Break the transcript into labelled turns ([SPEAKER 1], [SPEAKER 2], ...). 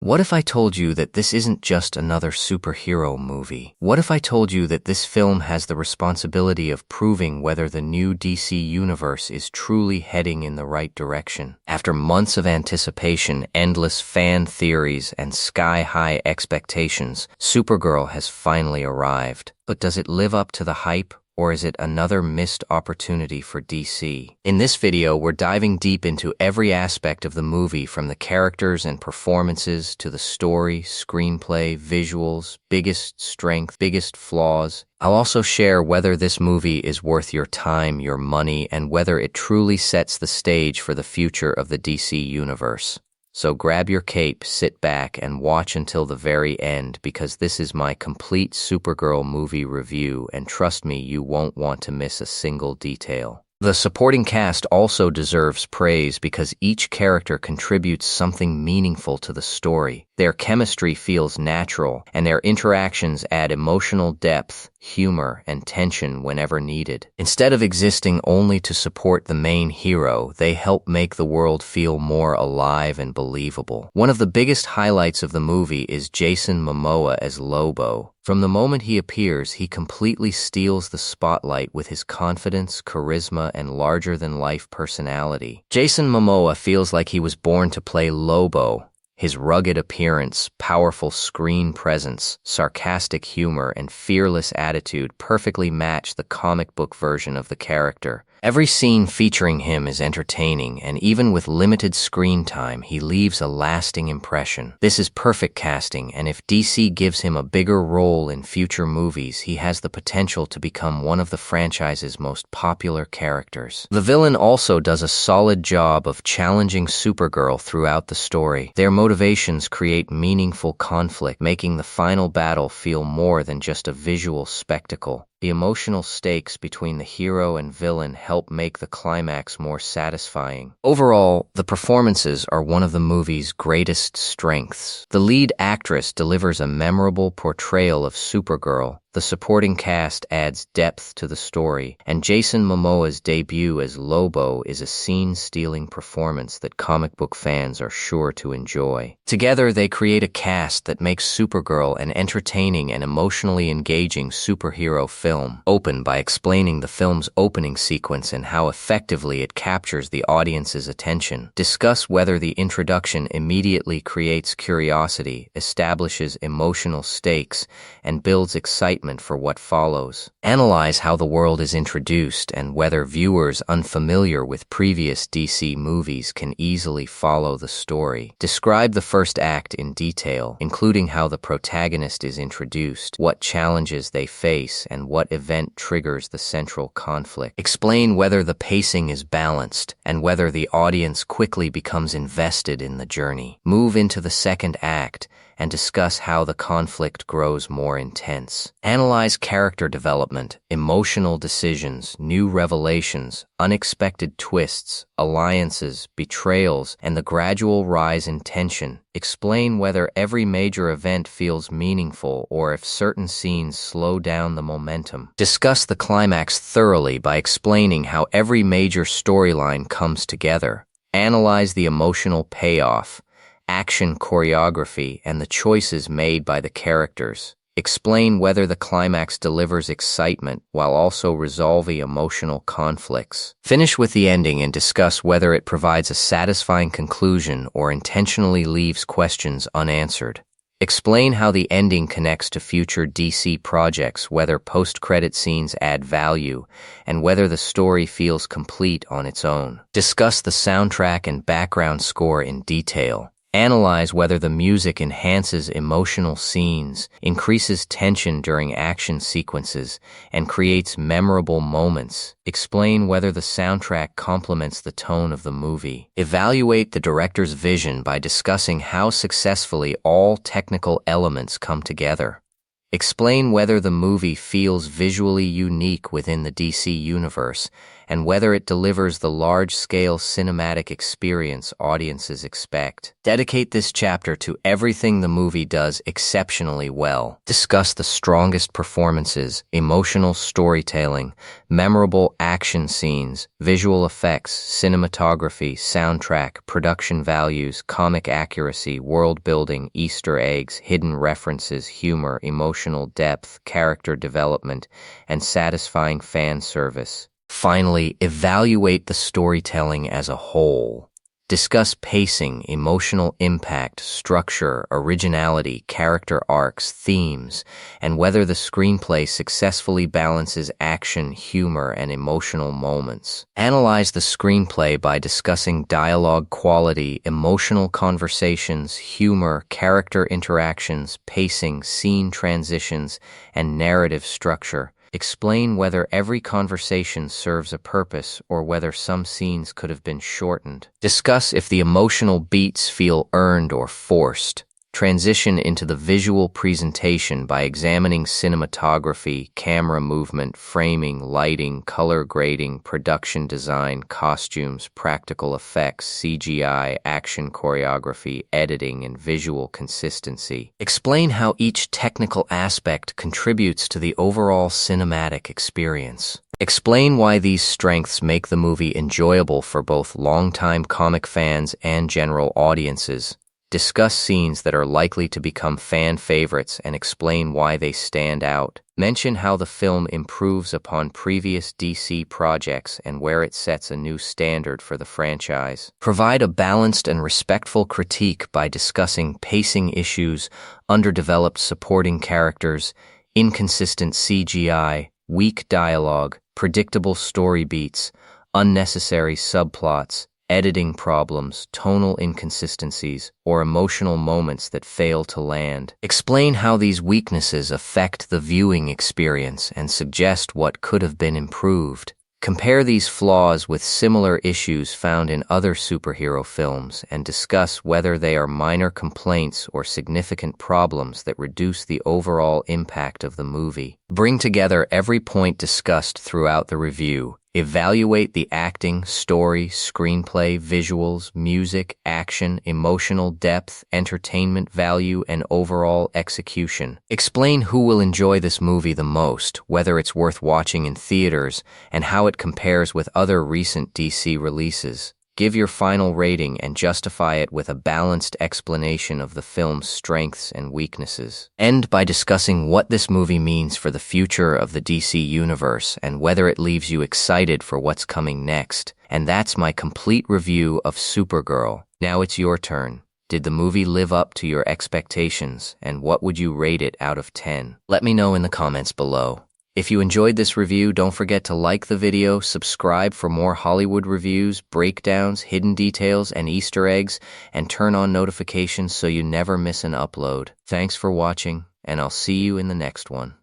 [SPEAKER 1] What if I told you that this isn't just another superhero movie? What if I told you that this film has the responsibility of proving whether the new DC universe is truly heading in the right direction? After months of anticipation, endless fan theories, and sky-high expectations, Supergirl has finally arrived. But does it live up to the hype? Or is it another missed opportunity for DC? In this video, we're diving deep into every aspect of the movie, from the characters and performances to the story, screenplay, visuals, biggest strength, biggest flaws. I'll also share whether this movie is worth your time, your money, and whether it truly sets the stage for the future of the DC universe. So grab your cape, sit back, and watch until the very end, because this is my complete Supergirl movie review, and trust me, you won't want to miss a single detail. The supporting cast also deserves praise because each character contributes something meaningful to the story. Their chemistry feels natural, and their interactions add emotional depth, humor, and tension whenever needed. Instead of existing only to support the main hero, they help make the world feel more alive and believable. One of the biggest highlights of the movie is Jason Momoa as Lobo. From the moment he appears, he completely steals the spotlight with his confidence, charisma, and larger-than-life personality. Jason Momoa feels like he was born to play Lobo. His rugged appearance, powerful screen presence, sarcastic humor, and fearless attitude perfectly match the comic book version of the character. Every scene featuring him is entertaining, and even with limited screen time, he leaves a lasting impression. This is perfect casting, and if DC gives him a bigger role in future movies, he has the potential to become one of the franchise's most popular characters. The villain also does a solid job of challenging Supergirl throughout the story. Their motivations create meaningful conflict, making the final battle feel more than just a visual spectacle. The emotional stakes between the hero and villain help make the climax more satisfying. Overall, the performances are one of the movie's greatest strengths. The lead actress delivers a memorable portrayal of Supergirl, the supporting cast adds depth to the story, and Jason Momoa's debut as Lobo is a scene-stealing performance that comic book fans are sure to enjoy. Together, they create a cast that makes Supergirl an entertaining and emotionally engaging superhero film. Open by explaining the film's opening sequence and how effectively it captures the audience's attention. Discuss whether the introduction immediately creates curiosity, establishes emotional stakes, and builds excitement for what follows. Analyze how the world is introduced and whether viewers unfamiliar with previous DC movies can easily follow the story. Describe the first act in detail, including how the protagonist is introduced, what challenges they face, and what event triggers the central conflict. Explain whether the pacing is balanced and whether the audience quickly becomes invested in the journey. Move into the second act and discuss how the conflict grows more intense. Analyze character development, emotional decisions, new revelations, unexpected twists, alliances, betrayals, and the gradual rise in tension. Explain whether every major event feels meaningful or if certain scenes slow down the momentum. Discuss the climax thoroughly by explaining how every major storyline comes together. Analyze the emotional payoff, action choreography, and the choices made by the characters. Explain whether the climax delivers excitement while also resolving emotional conflicts. Finish with the ending and discuss whether it provides a satisfying conclusion or intentionally leaves questions unanswered. Explain how the ending connects to future DC projects, whether post-credit scenes add value, and whether the story feels complete on its own. Discuss the soundtrack and background score in detail. Analyze whether the music enhances emotional scenes, increases tension during action sequences, and creates memorable moments. Explain whether the soundtrack complements the tone of the movie. Evaluate the director's vision by discussing how successfully all technical elements come together. Explain whether the movie feels visually unique within the DC universe and whether it delivers the large-scale cinematic experience audiences expect. Dedicate this chapter to everything the movie does exceptionally well. Discuss the strongest performances, emotional storytelling, memorable action scenes, visual effects, cinematography, soundtrack, production values, comic accuracy, world building, Easter eggs, hidden references, humor, emotional depth, character development, and satisfying fan service. Finally, evaluate the storytelling as a whole. Discuss pacing, emotional impact, structure, originality, character arcs, themes, and whether the screenplay successfully balances action, humor, and emotional moments. Analyze the screenplay by discussing dialogue quality, emotional conversations, humor, character interactions, pacing, scene transitions, and narrative structure. Explain whether every conversation serves a purpose or whether some scenes could have been shortened. Discuss if the emotional beats feel earned or forced. Transition into the visual presentation by examining cinematography, camera movement, framing, lighting, color grading, production design, costumes, practical effects, CGI, action choreography, editing, and visual consistency. Explain how each technical aspect contributes to the overall cinematic experience. Explain why these strengths make the movie enjoyable for both longtime comic fans and general audiences. Discuss scenes that are likely to become fan favorites and explain why they stand out. Mention how the film improves upon previous DC projects and where it sets a new standard for the franchise. Provide a balanced and respectful critique by discussing pacing issues, underdeveloped supporting characters, inconsistent CGI, weak dialogue, predictable story beats, unnecessary subplots, editing problems, tonal inconsistencies, or emotional moments that fail to land. Explain how these weaknesses affect the viewing experience and suggest what could have been improved. Compare these flaws with similar issues found in other superhero films and discuss whether they are minor complaints or significant problems that reduce the overall impact of the movie. Bring together every point discussed throughout the review. Evaluate the acting, story, screenplay, visuals, music, action, emotional depth, entertainment value, and overall execution. Explain who will enjoy this movie the most, whether it's worth watching in theaters, and how it compares with other recent DC releases. Give your final rating and justify it with a balanced explanation of the film's strengths and weaknesses. End by discussing what this movie means for the future of the DC universe and whether it leaves you excited for what's coming next. And that's my complete review of Supergirl. Now it's your turn. Did the movie live up to your expectations, and what would you rate it out of 10? Let me know in the comments below. If you enjoyed this review, don't forget to like the video, subscribe for more Hollywood reviews, breakdowns, hidden details, and Easter eggs, and turn on notifications so you never miss an upload. Thanks for watching, and I'll see you in the next one.